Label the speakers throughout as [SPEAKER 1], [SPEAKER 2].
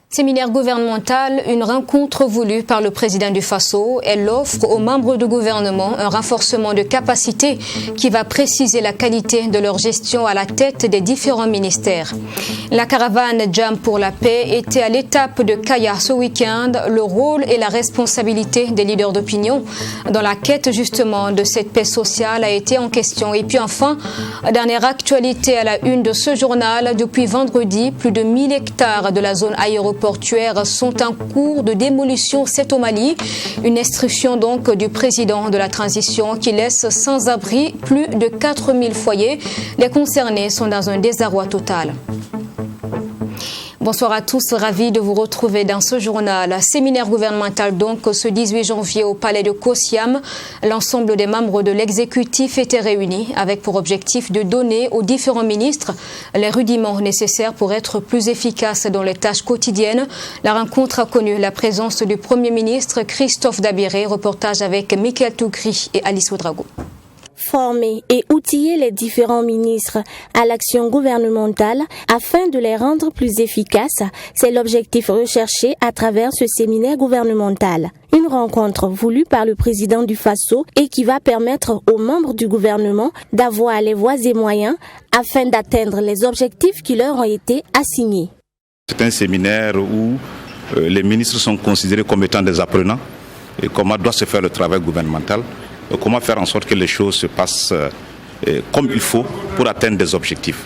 [SPEAKER 1] Séminaire gouvernemental, une rencontre voulue par le président du Faso. Elle offre aux membres du gouvernement un renforcement de capacité qui va préciser la qualité de leur gestion à la tête des différents ministères. La caravane Jam pour la paix était à l'étape de Kaya ce week-end. Le rôle et la responsabilité des leaders d'opinion dans la quête justement de cette paix sociale a été en question. Et puis enfin, dernière actualité à la une de ce journal, depuis vendredi, plus de 1000 hectares de la zone aéroportuaire sont en cours de démolition, c'est au Mali. Une instruction donc du président de la transition qui laisse sans abri plus de 4000 foyers. Les concernés sont dans un désarroi total. Bonsoir à tous, ravi de vous retrouver dans ce journal. Séminaire gouvernemental donc ce 18 janvier au palais de Kosiam. L'ensemble des membres de l'exécutif étaient réunis avec pour objectif de donner aux différents ministres les rudiments nécessaires pour être plus efficaces dans les tâches quotidiennes. La rencontre a connu la présence du Premier ministre Christophe Dabiré. Reportage avec Michael Toukri et Alice Oudrago.
[SPEAKER 2] Former et outiller les différents ministres à l'action gouvernementale afin de les rendre plus efficaces, c'est l'objectif recherché à travers ce séminaire gouvernemental. Une rencontre voulue par le président du Faso et qui va permettre aux membres du gouvernement d'avoir les voies et moyens afin d'atteindre les objectifs qui leur ont été assignés.
[SPEAKER 3] C'est un séminaire où les ministres sont considérés comme étant des apprenants et comment doit se faire le travail gouvernemental. Comment faire en sorte que les choses se passent comme il faut pour atteindre des objectifs.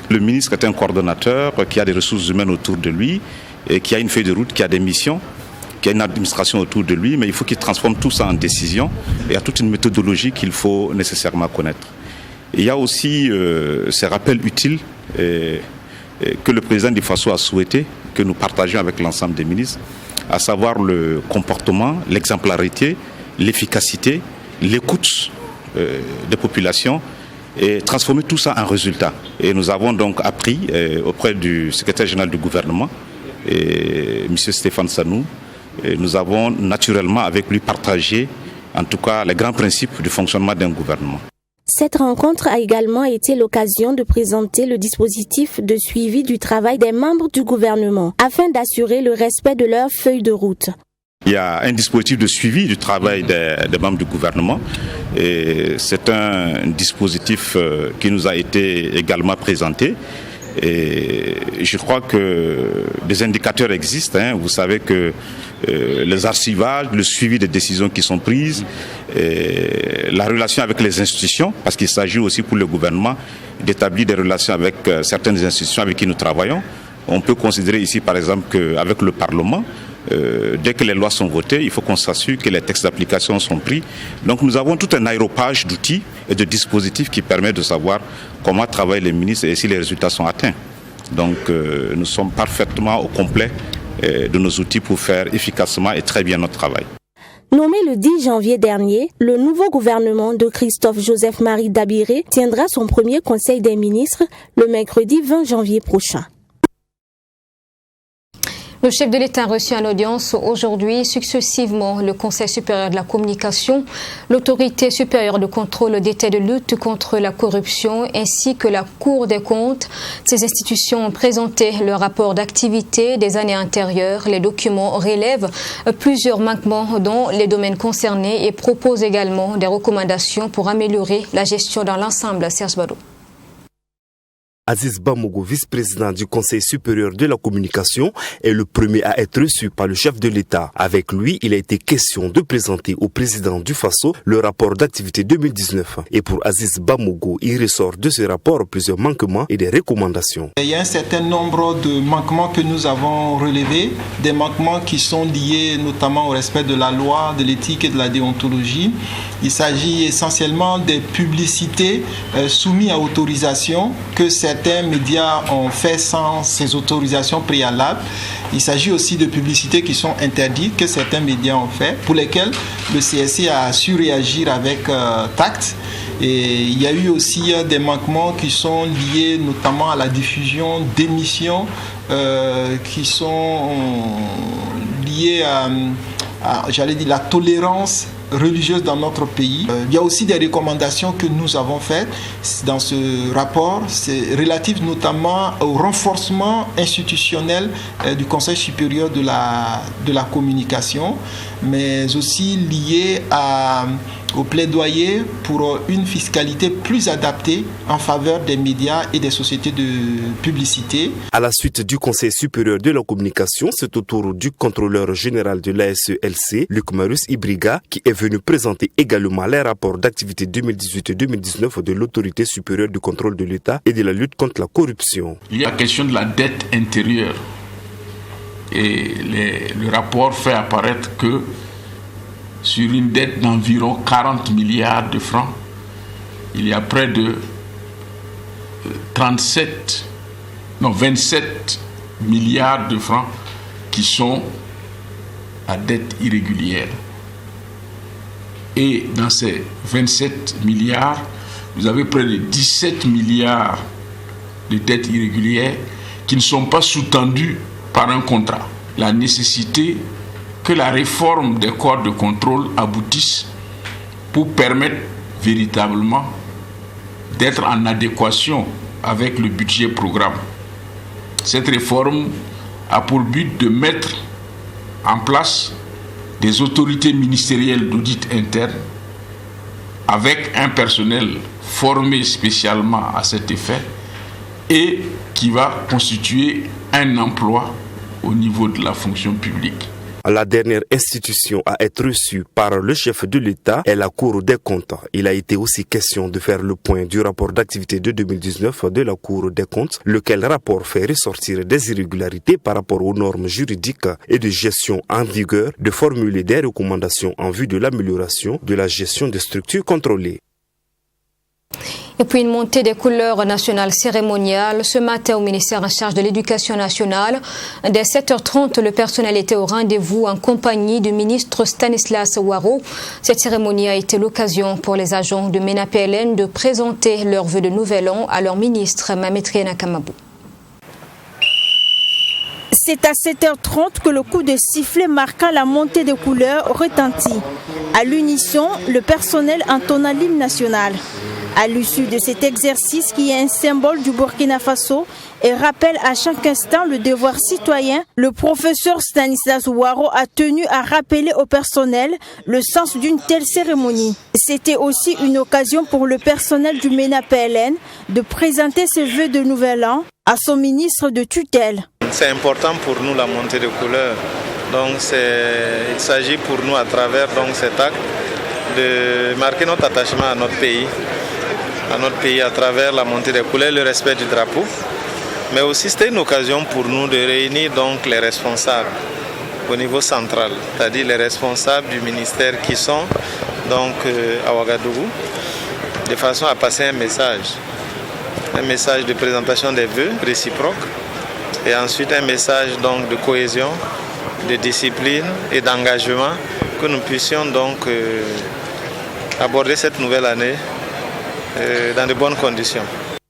[SPEAKER 3] Le ministre est un coordonnateur qui a des ressources humaines autour de lui, et qui a une feuille de route, qui a des missions, qui a une administration autour de lui, mais il faut qu'il transforme tout ça en décision. Et il y a toute une méthodologie qu'il faut nécessairement connaître. Et il y a aussi ces rappels utiles que le président du Faso a souhaité, que nous partagions avec l'ensemble des ministres, à savoir le comportement, l'exemplarité, l'efficacité, l'écoute des populations et transformer tout ça en résultat. Et nous avons donc appris auprès du secrétaire général du gouvernement, M. Stéphane Sanou, et nous avons naturellement avec lui partagé en tout cas les grands principes du fonctionnement d'un gouvernement.
[SPEAKER 2] Cette rencontre a également été l'occasion de présenter le dispositif de suivi du travail des membres du gouvernement afin d'assurer le respect de leur feuille de route.
[SPEAKER 3] Il y a un dispositif de suivi du travail des membres du gouvernement et c'est un dispositif qui nous a été également présenté. Et je crois que des indicateurs existent. Vous savez que les archivages, le suivi des décisions qui sont prises, la relation avec les institutions, parce qu'il s'agit aussi pour le gouvernement d'établir des relations avec certaines institutions avec qui nous travaillons. On peut considérer ici par exemple qu'avec le Parlement, dès que les lois sont votées, il faut qu'on s'assure que les textes d'application sont pris. Donc nous avons tout un aéropage d'outils et de dispositifs qui permet de savoir comment travaillent les ministres et si les résultats sont atteints. Donc nous sommes parfaitement au complet de nos outils pour faire efficacement et très bien notre travail.
[SPEAKER 2] Nommé le 10 janvier dernier, le nouveau gouvernement de Christophe Joseph-Marie Dabiré tiendra son premier conseil des ministres le mercredi 20 janvier prochain.
[SPEAKER 1] Le chef de l'État a reçu en audience aujourd'hui successivement le Conseil supérieur de la communication, l'Autorité supérieure de contrôle d'État de lutte contre la corruption ainsi que la Cour des comptes. Ces institutions ont présenté leur rapport d'activité des années antérieures. Les documents relèvent plusieurs manquements dans les domaines concernés et proposent également des recommandations pour améliorer la gestion dans l'ensemble. Serge Badou.
[SPEAKER 4] Aziz Bamogo, vice-président du Conseil supérieur de la communication, est le premier à être reçu par le chef de l'État. Avec lui, il a été question de présenter au président du Faso le rapport d'activité 2019. Et pour Aziz Bamogo, il ressort de ce rapport plusieurs manquements et des recommandations.
[SPEAKER 5] Il y a un certain nombre de manquements que nous avons relevés, des manquements qui sont liés notamment au respect de la loi, de l'éthique et de la déontologie. Il s'agit essentiellement des publicités soumises à autorisation que certains médias ont fait sans ces autorisations préalables. Il s'agit aussi de publicités qui sont interdites, que certains médias ont fait, pour lesquelles le CSC a su réagir avec tact. Et il y a eu aussi des manquements qui sont liés notamment à la diffusion d'émissions qui sont liées à la tolérance religieuse dans notre pays. Il y a aussi des recommandations que nous avons faites dans ce rapport, c'est relatif notamment au renforcement institutionnel du Conseil supérieur de la communication, mais aussi lié au plaidoyer pour une fiscalité plus adaptée en faveur des médias et des sociétés de publicité.
[SPEAKER 4] À la suite du Conseil supérieur de la communication, c'est au tour du contrôleur général de l'ASELC, Luc Marius Ibriga, qui est venu présenter également les rapports d'activité 2018-2019 de l'autorité supérieure du contrôle de l'État et de la lutte contre la corruption.
[SPEAKER 6] Il y a la question de la dette intérieure. Et le rapport fait apparaître que sur une dette d'environ 40 milliards de francs, il y a près de 27 milliards de francs qui sont à dette irrégulière. Et dans ces 27 milliards, vous avez près de 17 milliards de dettes irrégulières qui ne sont pas sous-tendues par un contrat. La nécessité que la réforme des corps de contrôle aboutisse pour permettre véritablement d'être en adéquation avec le budget programme. Cette réforme a pour but de mettre en place des autorités ministérielles d'audit interne avec un personnel formé spécialement à cet effet et qui va constituer un emploi au niveau de la fonction publique.
[SPEAKER 4] La dernière institution à être reçue par le chef de l'État est la Cour des comptes. Il a été aussi question de faire le point du rapport d'activité de 2019 de la Cour des comptes, lequel rapport fait ressortir des irrégularités par rapport aux normes juridiques et de gestion en vigueur, de formuler des recommandations en vue de l'amélioration de la gestion des structures contrôlées.
[SPEAKER 1] Et puis une montée des couleurs nationales cérémoniales ce matin au ministère en charge de l'Éducation nationale. Dès 7h30, le personnel était au rendez-vous en compagnie du ministre Stanislas Ouaro. Cette cérémonie a été l'occasion pour les agents de MENA-PLN de présenter leurs vœux de nouvel an à leur ministre Mametriana Kamabou.
[SPEAKER 7] C'est à 7h30 que le coup de sifflet marqua la montée des couleurs retentit. À l'unisson, le personnel entonna l'hymne national. À l'issue de cet exercice qui est un symbole du Burkina Faso et rappelle à chaque instant le devoir citoyen, le professeur Stanislas Ouaro a tenu à rappeler au personnel le sens d'une telle cérémonie. C'était aussi une occasion pour le personnel du MENA-PLN de présenter ses vœux de nouvel an à son ministre de tutelle.
[SPEAKER 8] C'est important pour nous la montée de couleurs. Donc il s'agit pour nous à travers cet acte de marquer notre attachement à notre pays à travers la montée des couleurs, le respect du drapeau. Mais aussi c'était une occasion pour nous de réunir donc les responsables au niveau central, c'est-à-dire les responsables du ministère qui sont donc à Ouagadougou, de façon à passer un message de présentation des vœux réciproques et ensuite un message donc de cohésion, de discipline et d'engagement, que nous puissions donc aborder cette nouvelle année dans de bonnes conditions.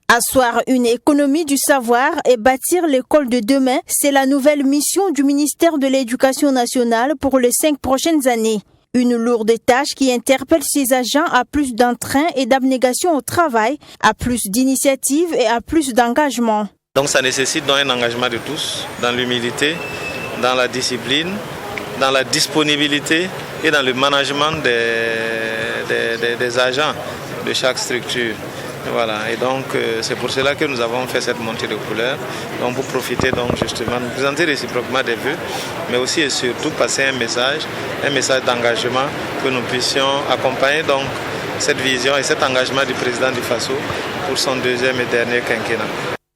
[SPEAKER 7] Asseoir une économie du savoir et bâtir l'école de demain, c'est la nouvelle mission du ministère de l'Éducation nationale pour les 5 prochaines années. Une lourde tâche qui interpelle ses agents à plus d'entrain et d'abnégation au travail, à plus d'initiatives et à plus d'engagement.
[SPEAKER 8] Donc ça nécessite donc un engagement de tous, dans l'humilité, dans la discipline, dans la disponibilité et dans le management des agents de chaque structure. Voilà. Et donc c'est pour cela que nous avons fait cette montée de couleurs, donc pour profiter donc justement de présenter réciproquement des vœux, mais aussi et surtout passer un message d'engagement, que nous puissions accompagner donc cette vision et cet engagement du président du Faso pour son 2e et dernier quinquennat.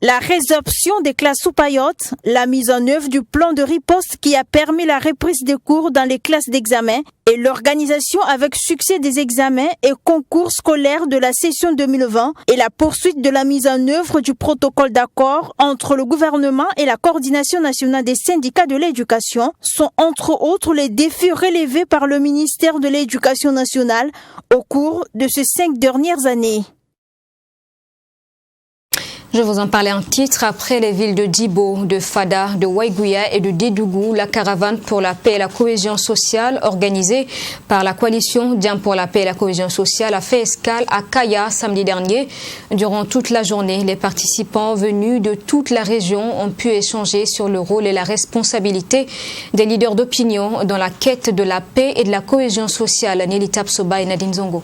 [SPEAKER 7] La résorption des classes sous paillotes, la mise en œuvre du plan de riposte qui a permis la reprise des cours dans les classes d'examen et l'organisation avec succès des examens et concours scolaires de la session 2020 et la poursuite de la mise en œuvre du protocole d'accord entre le gouvernement et la coordination nationale des syndicats de l'éducation sont entre autres les défis relevés par le ministère de l'Éducation nationale au cours de ces 5 dernières années.
[SPEAKER 1] Je vous en parlais en titre. Après les villes de Dibo, de Fada, de Waiguya et de Dédougou, la caravane pour la paix et la cohésion sociale organisée par la coalition Diam pour la paix et la cohésion sociale a fait escale à Kaya samedi dernier. Durant toute la journée, les participants venus de toute la région ont pu échanger sur le rôle et la responsabilité des leaders d'opinion dans la quête de la paix et de la cohésion sociale. Nelly Tapsoba et Nadine Zongo.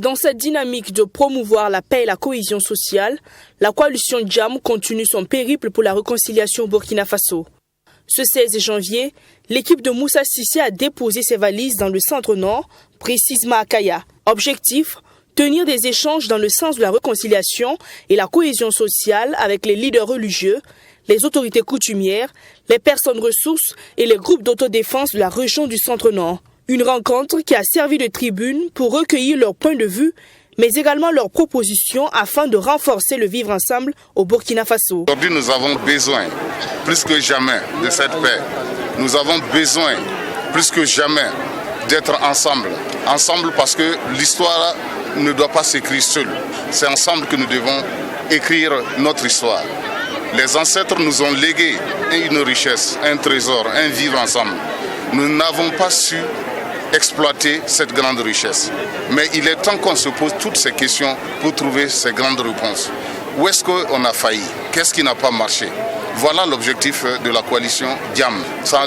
[SPEAKER 9] Dans cette dynamique de promouvoir la paix et la cohésion sociale, la coalition Diam continue son périple pour la réconciliation au Burkina Faso. Ce 16 janvier, l'équipe de Moussa Sissé a déposé ses valises dans le centre-nord, précisément à Kaya. Objectif, tenir des échanges dans le sens de la réconciliation et la cohésion sociale avec les leaders religieux, les autorités coutumières, les personnes ressources et les groupes d'autodéfense de la région du centre-nord. Une rencontre qui a servi de tribune pour recueillir leurs points de vue, mais également leurs propositions afin de renforcer le vivre ensemble au Burkina Faso.
[SPEAKER 10] Aujourd'hui, nous avons besoin, plus que jamais, de cette paix. Nous avons besoin, plus que jamais, d'être ensemble. Ensemble parce que l'histoire ne doit pas s'écrire seule. C'est ensemble que nous devons écrire notre histoire. Les ancêtres nous ont légué une richesse, un trésor, un vivre ensemble. Nous n'avons pas su exploiter cette grande richesse. Mais il est temps qu'on se pose toutes ces questions pour trouver ces grandes réponses. Où est-ce qu'on a failli? Qu'est-ce qui n'a pas marché? Voilà l'objectif de la coalition Diam.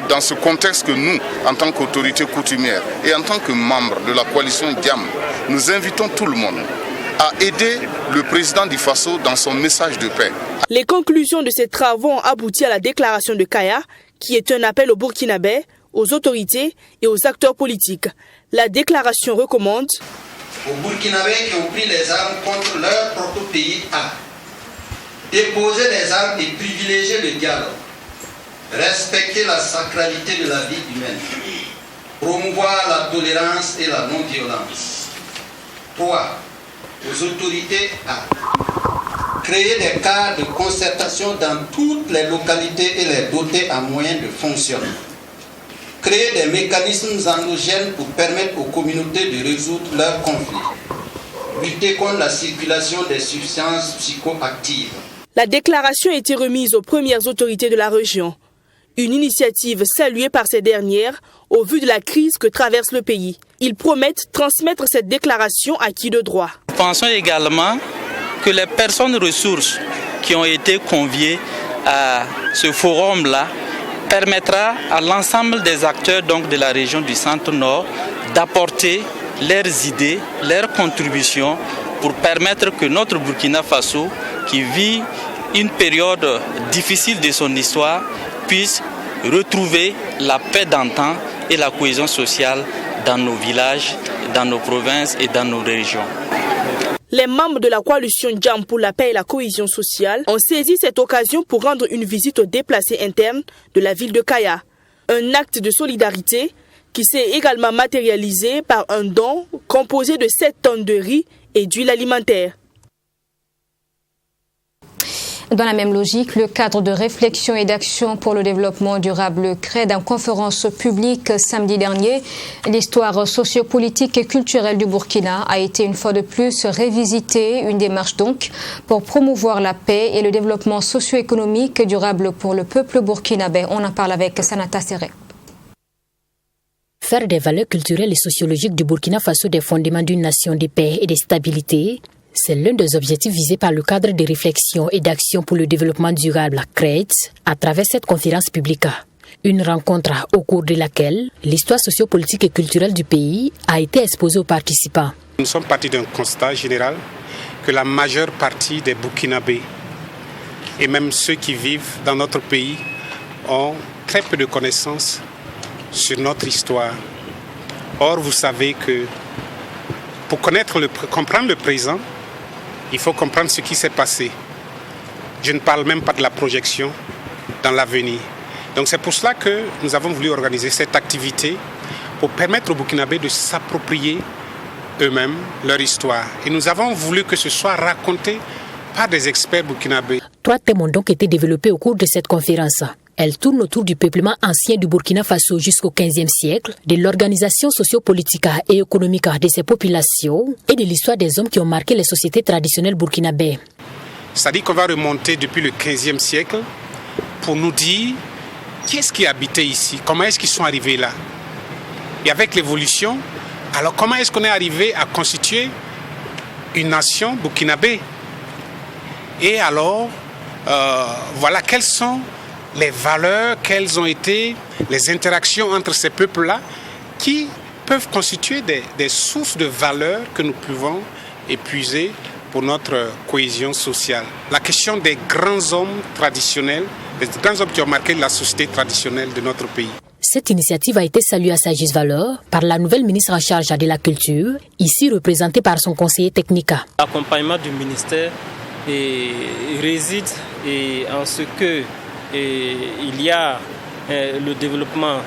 [SPEAKER 10] Dans ce contexte que nous, en tant qu'autorité coutumière et en tant que membres de la coalition Diam, nous invitons tout le monde à aider le président du Faso dans son message de paix.
[SPEAKER 9] Les conclusions de ces travaux ont abouti à la déclaration de Kaya, qui est un appel aux Burkinabés, aux autorités et aux acteurs politiques. La déclaration recommande
[SPEAKER 11] aux Burkinabés qui ont pris les armes contre leur propre pays à déposer les armes et privilégier le dialogue, respecter la sacralité de la vie humaine, promouvoir la tolérance et la non-violence. 3. Aux autorités à créer des cadres de concertation dans toutes les localités et les doter en moyens de fonctionnement. Créer des mécanismes endogènes pour permettre aux communautés de résoudre leurs conflits. Lutter contre la circulation des substances psychoactives.
[SPEAKER 9] La déclaration a été remise aux premières autorités de la région. Une initiative saluée par ces dernières au vu de la crise que traverse le pays. Ils promettent transmettre cette déclaration à qui de droit.
[SPEAKER 12] Nous pensons également que les personnes ressources qui ont été conviées à ce forum-là permettra à l'ensemble des acteurs donc, de la région du Centre-Nord d'apporter leurs idées, leurs contributions pour permettre que notre Burkina Faso, qui vit une période difficile de son histoire, puisse retrouver la paix d'antan et la cohésion sociale dans nos villages, dans nos provinces et dans nos régions.
[SPEAKER 9] Les membres de la coalition Diam pour la paix et la cohésion sociale ont saisi cette occasion pour rendre une visite aux déplacés internes de la ville de Kaya. Un acte de solidarité qui s'est également matérialisé par un don composé de 7 tonnes de riz et d'huile alimentaire.
[SPEAKER 1] Dans la même logique, le cadre de réflexion et d'action pour le développement durable CRED en conférence publique samedi dernier, l'histoire sociopolitique et culturelle du Burkina a été une fois de plus révisitée, une démarche donc pour promouvoir la paix et le développement socio-économique durable pour le peuple burkinabé. On en parle avec Sanata Seré.
[SPEAKER 13] Faire des valeurs culturelles et sociologiques du Burkina Faso des fondements d'une nation de paix et de stabilité, c'est l'un des objectifs visés par le cadre de réflexion et d'action pour le développement durable à CRED à travers cette conférence publique. Une rencontre au cours de laquelle l'histoire sociopolitique et culturelle du pays a été exposée aux participants.
[SPEAKER 14] Nous sommes partis d'un constat général que la majeure partie des Burkinabés et même ceux qui vivent dans notre pays ont très peu de connaissances sur notre histoire. Or, vous savez que pour comprendre le présent, il faut comprendre ce qui s'est passé. Je ne parle même pas de la projection dans l'avenir. Donc c'est pour cela que nous avons voulu organiser cette activité pour permettre aux Burkinabés de s'approprier eux-mêmes leur histoire. Et nous avons voulu que ce soit raconté par des experts burkinabés.
[SPEAKER 13] 3 thèmes ont donc été développés au cours de cette conférence. Elle tourne autour du peuplement ancien du Burkina Faso jusqu'au XVe siècle, de l'organisation sociopolitique et économique de ces populations et de l'histoire des hommes qui ont marqué les sociétés traditionnelles burkinabées.
[SPEAKER 14] C'est-à-dire qu'on va remonter depuis le XVe siècle pour nous dire qui est-ce qui habitait ici, comment est-ce qu'ils sont arrivés là. Et avec l'évolution, alors comment est-ce qu'on est arrivé à constituer une nation burkinabé? Et alors, voilà quelles sont les valeurs, quelles ont été les interactions entre ces peuples-là qui peuvent constituer des sources de valeurs que nous pouvons épuiser pour notre cohésion sociale. La question des grands hommes traditionnels, les grands hommes qui ont marqué la société traditionnelle de notre pays.
[SPEAKER 13] Cette initiative a été saluée à sa juste valeur par la nouvelle ministre en charge de la culture, ici représentée par son conseiller technique.
[SPEAKER 15] L'accompagnement du ministère réside en ce que il y a le développement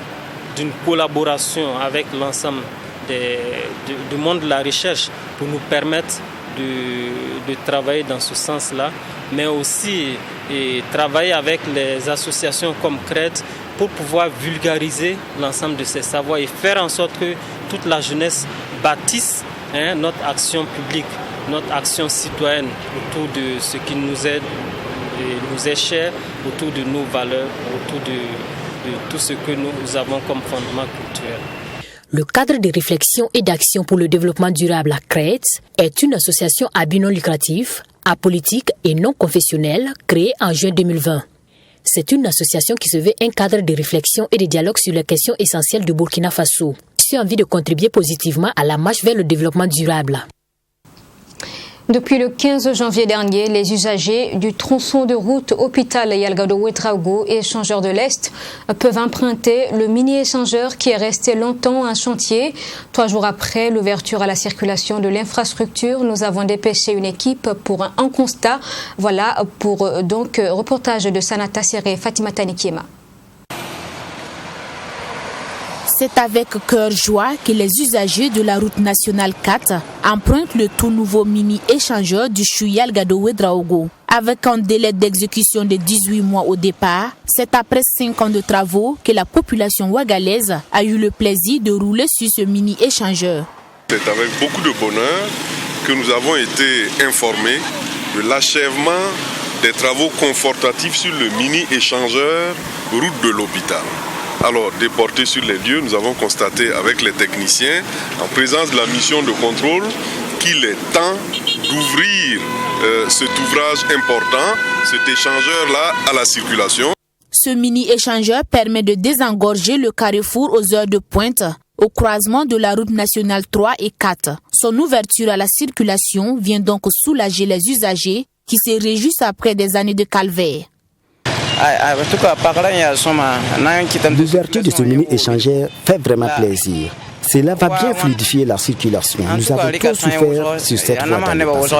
[SPEAKER 15] d'une collaboration avec l'ensemble du monde de la recherche pour nous permettre de travailler dans ce sens-là, mais aussi travailler avec les associations comme CRED pour pouvoir vulgariser l'ensemble de ces savoirs et faire en sorte que toute la jeunesse bâtisse notre action publique, notre action citoyenne autour de ce qui nous est cher, autour de nos valeurs, autour de tout ce que nous avons comme fondement culturel.
[SPEAKER 13] Le cadre de réflexion et d'action pour le développement durable à CRED est une association à but non lucratif, apolitique et non confessionnelle créée en juin 2020. C'est une association qui se veut un cadre de réflexion et de dialogue sur les questions essentielles du Burkina Faso. J'ai envie de contribuer positivement à la marche vers le développement durable.
[SPEAKER 1] Depuis le 15 janvier dernier, les usagers du tronçon de route Hôpital-Yalgado-Ouedraogo et échangeur de l'Est peuvent emprunter le mini-échangeur qui est resté longtemps en chantier. 3 jours après l'ouverture à la circulation de l'infrastructure, nous avons dépêché une équipe pour un constat. Voilà pour donc reportage de Sanata Séré et Fatima Tanikiema.
[SPEAKER 7] C'est avec cœur joie que les usagers de la route nationale 4 empruntent le tout nouveau mini-échangeur du Yalgado-Ouedraogo. Avec un délai d'exécution de 18 mois au départ, c'est après 5 ans de travaux que la population ouagalaise a eu le plaisir de rouler sur ce mini-échangeur.
[SPEAKER 16] C'est avec beaucoup de bonheur que nous avons été informés de l'achèvement des travaux confortatifs sur le mini-échangeur route de l'hôpital. Alors, déportés sur les lieux, nous avons constaté avec les techniciens, en présence de la mission de contrôle, qu'il est temps d'ouvrir cet ouvrage important, cet échangeur-là, à la circulation.
[SPEAKER 7] Ce mini-échangeur permet de désengorger le carrefour aux heures de pointe, au croisement de la route nationale 3 et 4. Son ouverture à la circulation vient donc soulager les usagers qui se réjouissent après des années de calvaire.
[SPEAKER 17] L'ouverture de ce mini-échangeur fait vraiment plaisir. Cela va bien fluidifier la circulation. Nous avons trop souffert sur cette voie dans le passé.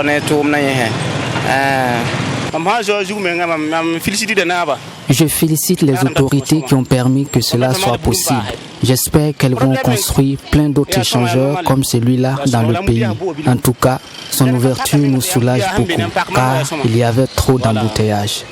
[SPEAKER 18] Je félicite les autorités qui ont permis que cela soit possible. J'espère qu'elles vont construire plein d'autres échangeurs comme celui-là dans le pays. En tout cas, son ouverture nous soulage beaucoup car il y avait trop d'embouteillages.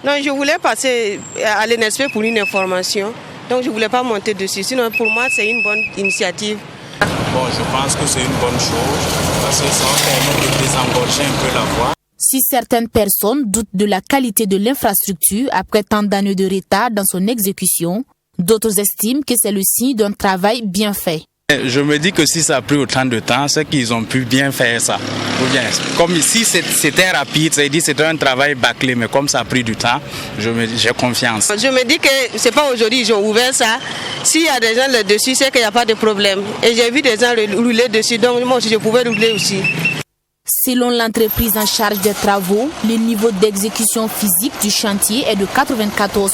[SPEAKER 19] Non, je voulais passer à l'NSP pour une information, donc je ne voulais pas monter dessus. Sinon, pour moi, c'est une bonne initiative.
[SPEAKER 20] Bon, je pense que c'est une bonne chose parce que ça permet de désengorger un peu la voie.
[SPEAKER 7] Si certaines personnes doutent de la qualité de l'infrastructure après tant d'années de retard dans son exécution, d'autres estiment que c'est le signe d'un travail bien fait.
[SPEAKER 20] Je me dis que si ça a pris autant de temps, c'est qu'ils ont pu bien faire ça. Ou bien, comme ici c'était rapide, c'est-à-dire c'était un travail bâclé, mais comme ça a pris du temps, j'ai confiance.
[SPEAKER 19] Je me dis que c'est pas aujourd'hui qu'ils ont ouvert ça. S'il y a des gens là-dessus, c'est qu'il n'y a pas de problème. Et j'ai vu des gens rouler dessus, donc moi aussi je pouvais rouler aussi.
[SPEAKER 7] Selon l'entreprise en charge des travaux, le niveau d'exécution physique du chantier est de 94%.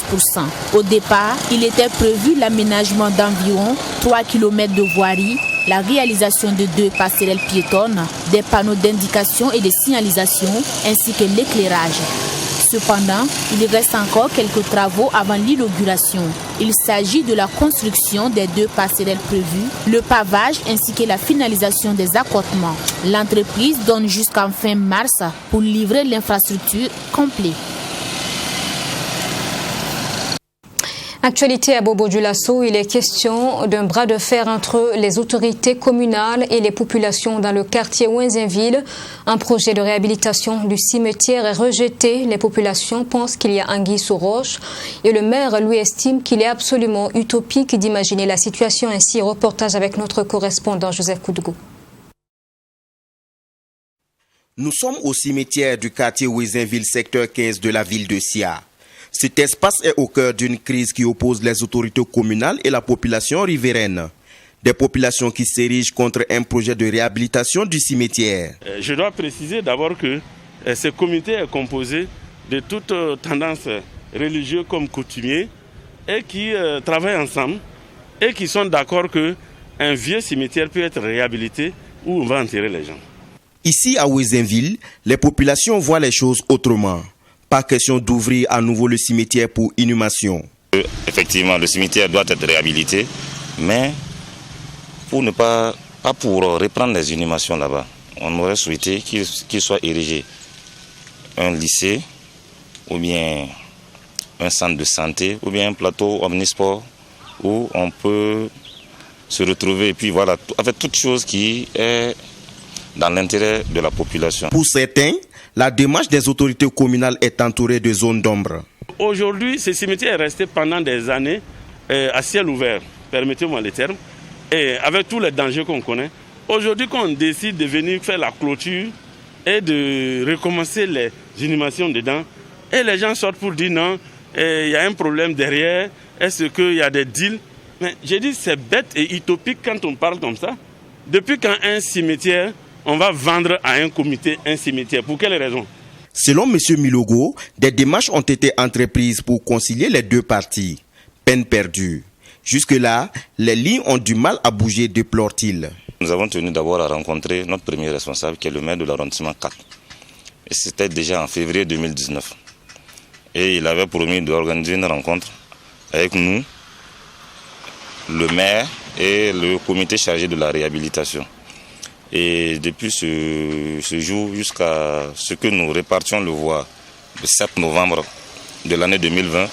[SPEAKER 7] Au départ, il était prévu l'aménagement d'environ 3 km de voirie, la réalisation de 2 passerelles piétonnes, des panneaux d'indication et de signalisation, ainsi que l'éclairage.
[SPEAKER 21] Cependant, il reste encore quelques travaux avant l'inauguration. Il s'agit de la construction des 2 passerelles prévues, le pavage ainsi que la finalisation des accotements. L'entreprise donne jusqu'en fin mars pour livrer l'infrastructure complète.
[SPEAKER 1] Actualité à Bobo-Dioulasso, il est question d'un bras de fer entre les autorités communales et les populations dans le quartier Ouinzinville. Un projet de réhabilitation du cimetière est rejeté. Les populations pensent qu'il y a anguille sous roche et le maire lui estime qu'il est absolument utopique d'imaginer la situation ainsi. Reportage avec notre correspondant Joseph Koudgou.
[SPEAKER 22] Nous sommes au cimetière du quartier Ouinzinville, secteur 15 de la ville de Sia. Cet espace est au cœur d'une crise qui oppose les autorités communales et la population riveraine. Des populations qui s'érigent contre un projet de réhabilitation du cimetière.
[SPEAKER 23] Je dois préciser d'abord que ce comité est composé de toutes tendances religieuses comme coutumiers et qui travaillent ensemble et qui sont d'accord qu'un vieux cimetière peut être réhabilité où on va enterrer les gens.
[SPEAKER 22] Ici à Ouinzinville, les populations voient les choses autrement. Pas question d'ouvrir à nouveau le cimetière pour inhumation.
[SPEAKER 24] Effectivement, le cimetière doit être réhabilité, mais pour ne pas pour reprendre les inhumations là-bas, on aurait souhaité qu'il soit érigé un lycée, ou bien un centre de santé, ou bien un plateau omnisport où on peut se retrouver et puis voilà, avec toute chose qui est dans l'intérêt de la population.
[SPEAKER 22] Pour certains, la démarche des autorités communales est entourée de zones d'ombre.
[SPEAKER 23] Aujourd'hui, ce cimetière est resté pendant des années à ciel ouvert, permettez-moi le terme, et avec tous les dangers qu'on connaît. Aujourd'hui, quand on décide de venir faire la clôture et de recommencer les inhumations dedans, et les gens sortent pour dire non, il y a un problème derrière, est-ce qu'il y a des deals? Mais j'ai dit c'est bête et utopique quand on parle comme ça. Depuis quand un cimetière, on va vendre à un comité un cimetière. Pour quelle raison?
[SPEAKER 22] Selon M. Milogo, des démarches ont été entreprises pour concilier les 2 parties. Peine perdue. Jusque-là, les lignes ont du mal à bouger, déplore-t-il.
[SPEAKER 24] Nous avons tenu d'abord à rencontrer notre premier responsable, qui est le maire de l'arrondissement 4. Et c'était déjà en février 2019. Et il avait promis d'organiser une rencontre avec nous, le maire et le comité chargé de la réhabilitation. Et depuis ce jour jusqu'à ce que nous répartions le voix le 7 novembre de l'année 2020,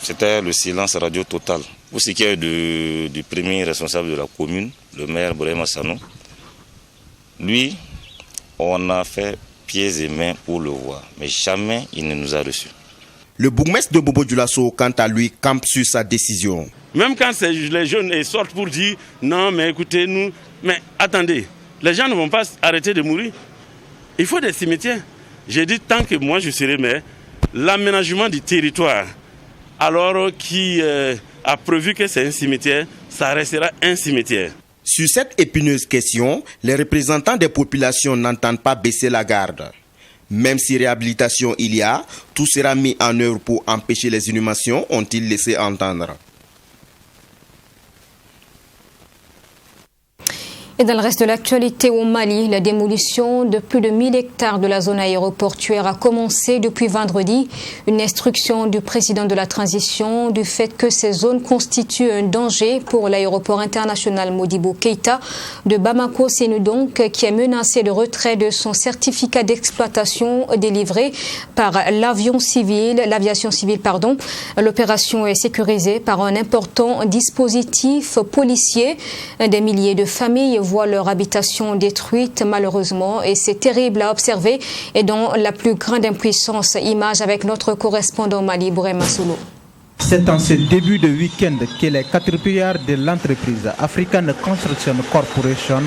[SPEAKER 24] c'était le silence radio total. Pour ce qui est du premier responsable de la commune, le maire Bourema Sanou, lui, on a fait pieds et mains pour le voir, mais jamais il ne nous a reçus.
[SPEAKER 22] Le bourgmestre de Bobo-Dioulasso, quant à lui, campe sur sa décision.
[SPEAKER 23] Même quand les jeunes sortent pour dire non, mais écoutez, nous. Mais attendez, les gens ne vont pas arrêter de mourir. Il faut des cimetières. J'ai dit, tant que moi je serai maire, l'aménagement du territoire, alors qui a prévu que c'est un cimetière, ça restera un cimetière.
[SPEAKER 22] Sur cette épineuse question, les représentants des populations n'entendent pas baisser la garde. Même si réhabilitation il y a, tout sera mis en œuvre pour empêcher les inhumations, ont-ils laissé entendre.
[SPEAKER 1] Et dans le reste de l'actualité au Mali, la démolition de plus de 1000 hectares de la zone aéroportuaire a commencé depuis vendredi. Une instruction du président de la transition du fait que ces zones constituent un danger pour l'aéroport international Modibo Keïta de Bamako. C'est donc qui est menacé de retrait de son certificat d'exploitation délivré par l'aviation civile. L'opération est sécurisée par un important dispositif policier. Des milliers de familles voient leur habitation détruite malheureusement et c'est terrible à observer et dans la plus grande impuissance. Image avec notre correspondant Mali, Bourema Soulou.
[SPEAKER 25] C'est en ce début de week-end que les caterpillars de l'entreprise African Construction Corporation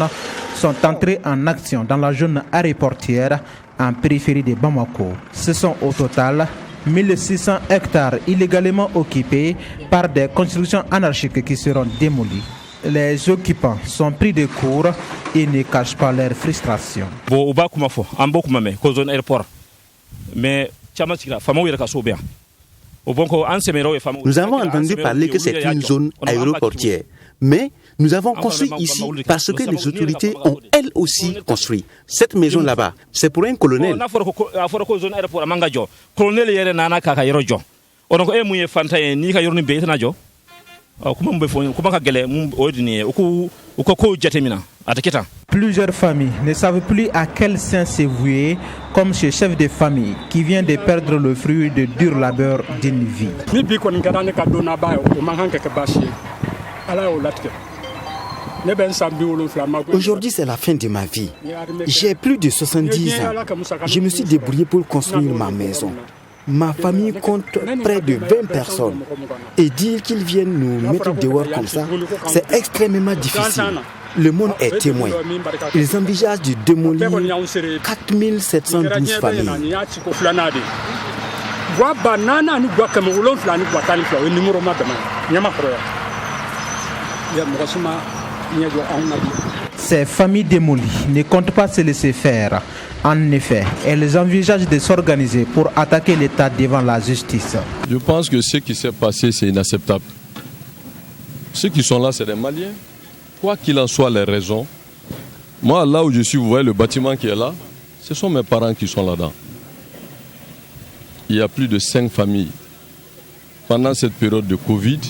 [SPEAKER 25] sont entrés en action dans la zone aéroportière en périphérie de Bamako. Ce sont au total 1600 hectares illégalement occupés par des constructions anarchiques qui seront démolies. Les occupants sont pris de court et ne cachent pas leur frustration.
[SPEAKER 26] Nous avons entendu parler que c'est une zone aéroportière,
[SPEAKER 2] Mais nous avons construit ici parce que les autorités ont elles aussi construit. Cette maison là-bas, c'est pour un colonel.
[SPEAKER 25] Plusieurs familles ne savent plus à quel saint se vouer, comme ce chef de famille qui vient de perdre le fruit de dur labeur d'une vie.
[SPEAKER 17] Aujourd'hui, c'est la fin de ma vie. J'ai plus de 70 ans. Je me suis débrouillé pour construire ma maison. Ma famille compte près de 20 personnes. Et dire qu'ils viennent nous mettre dehors comme ça, c'est extrêmement difficile. Le monde est témoin. Ils envisagent de démolir 4712 familles.
[SPEAKER 25] Ces familles démolies ne comptent pas se laisser faire. En effet, elles envisagent de s'organiser pour attaquer l'État devant la justice.
[SPEAKER 3] Je pense que ce qui s'est passé, c'est inacceptable. Ceux qui sont là, c'est des Maliens. Quoi qu'il en soit, les raisons. Moi, là où je suis, vous voyez le bâtiment qui est là, ce sont mes parents qui sont là-dedans. Il y a plus de 5 familles. Pendant cette période de Covid,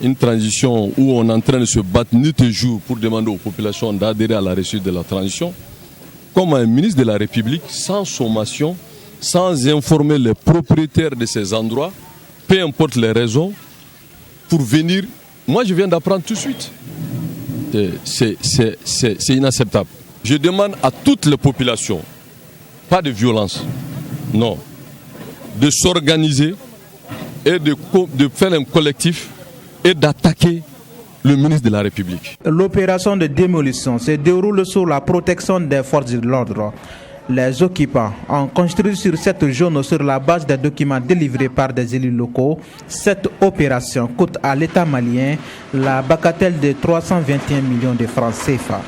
[SPEAKER 3] une transition où on est en train de se battre nuit et jour pour demander aux populations d'adhérer à la réussite de la transition, comme un ministre de la République, sans sommation, sans informer les propriétaires de ces endroits, peu importe les raisons, pour venir. Moi, je viens d'apprendre tout de suite. C'est inacceptable. Je demande à toutes les populations, pas de violence, non, de s'organiser et de faire un collectif et d'attaquer le ministre de la République.
[SPEAKER 25] L'opération de démolition se déroule sous la protection des forces de l'ordre. Les occupants ont construit sur cette zone sur la base des documents délivrés par des élus locaux. Cette opération coûte à l'État malien la bagatelle de 321 millions de francs CFA.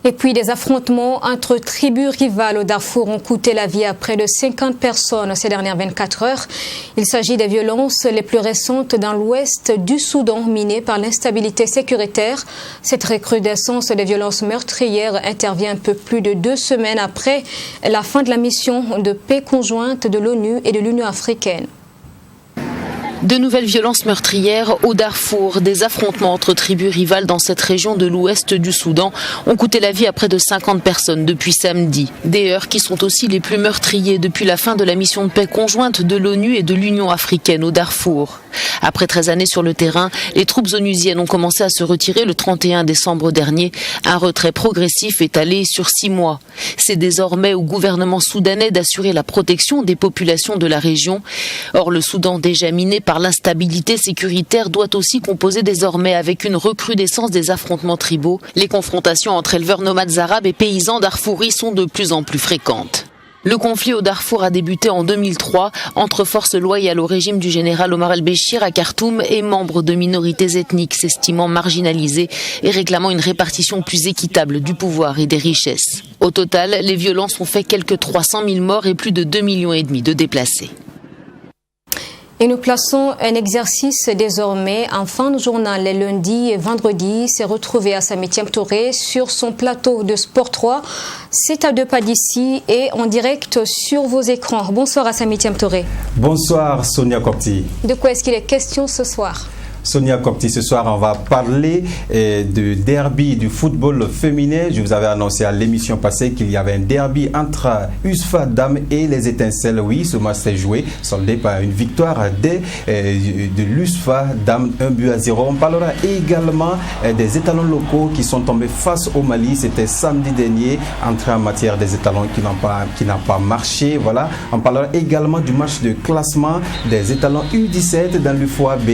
[SPEAKER 1] Et puis des affrontements entre tribus rivales au Darfour ont coûté la vie à près de 50 personnes ces dernières 24 heures. Il s'agit des violences les plus récentes dans l'ouest du Soudan, minées par l'instabilité sécuritaire. Cette recrudescence des violences meurtrières intervient un peu plus de 2 semaines après la fin de la mission de paix conjointe de l'ONU et de l'Union africaine.
[SPEAKER 4] De nouvelles violences meurtrières au Darfour. Des affrontements entre tribus rivales dans cette région de l'ouest du Soudan ont coûté la vie à près de 50 personnes depuis samedi. Des heurts qui sont aussi les plus meurtriers depuis la fin de la mission de paix conjointe de l'ONU et de l'Union africaine au Darfour. Après 13 années sur le terrain, les troupes onusiennes ont commencé à se retirer le 31 décembre dernier. Un retrait progressif étalé sur 6 mois. C'est désormais au gouvernement soudanais d'assurer la protection des populations de la région. Or, le Soudan, déjà miné par l'instabilité sécuritaire, doit aussi composer désormais avec une recrudescence des affrontements tribaux. Les confrontations entre éleveurs nomades arabes et paysans darfouris sont de plus en plus fréquentes. Le conflit au Darfour a débuté en 2003 entre forces loyales au régime du général Omar el-Béchir à Khartoum et membres de minorités ethniques s'estimant marginalisées et réclamant une répartition plus équitable du pouvoir et des richesses. Au total, les violences ont fait quelques 300 000 morts et plus de 2,5 millions de déplacés.
[SPEAKER 1] Et nous plaçons un exercice désormais en fin de journal. Les lundis et vendredis, s'est retrouvé à Samy Touré sur son plateau de Sport 3. C'est à 2 pas d'ici et en direct sur vos écrans. Bonsoir à Samy Touré.
[SPEAKER 5] Bonsoir Sonia Kopti.
[SPEAKER 1] De quoi est-ce qu'il est question ce soir ?
[SPEAKER 5] Sonia Kopti, ce soir, on va parler de derby du football féminin. Je vous avais annoncé à l'émission passée qu'il y avait un derby entre USFA Dames et les Étincelles. Oui, ce match s'est joué, soldé par une victoire de l'USFA Dames 1-0. On parlera également des étalons locaux qui sont tombés face au Mali. C'était samedi dernier, entrée en matière des étalons qui n'a pas marché. Voilà. On parlera également du match de classement des étalons U17 dans l'UFOA B.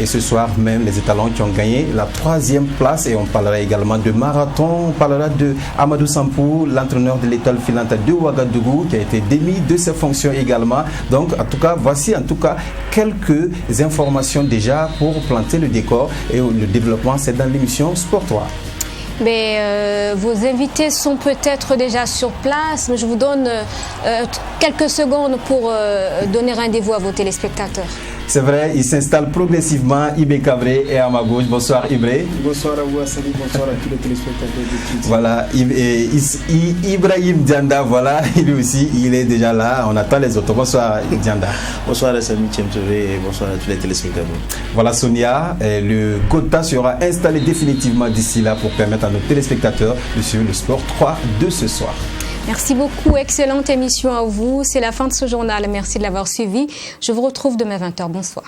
[SPEAKER 5] Et ce soir même, les étalons qui ont gagné la 3e place. Et on parlera également de marathon. On parlera de Amadou Sampou, l'entraîneur de l'étoile filante de Ouagadougou, qui a été démis de ses fonctions également. Donc, en tout cas, voici en tout cas quelques informations déjà pour planter le décor. Et le développement, c'est dans l'émission Sport 3.
[SPEAKER 1] Mais vos invités sont peut-être déjà sur place, mais je vous donne quelques secondes pour donner rendez-vous à vos téléspectateurs.
[SPEAKER 5] C'est vrai, il s'installe progressivement. Ibé Cabré est à ma gauche. Bonsoir Ibré.
[SPEAKER 6] Bonsoir à vous, Assali. Bonsoir à tous les téléspectateurs de Tizi.
[SPEAKER 5] Voilà, Ibrahim Dianda, voilà, lui aussi, il est déjà là. On attend les autres. Bonsoir Dianda.
[SPEAKER 8] Bonsoir Assali Tchemtové et bonsoir à tous les téléspectateurs.
[SPEAKER 5] Voilà Sonia, le quota sera installé définitivement d'ici là pour permettre à nos téléspectateurs de suivre le sport 3 de ce soir.
[SPEAKER 1] Merci beaucoup, excellente émission à vous. C'est la fin de ce journal. Merci de l'avoir suivi. Je vous retrouve demain 20h. Bonsoir.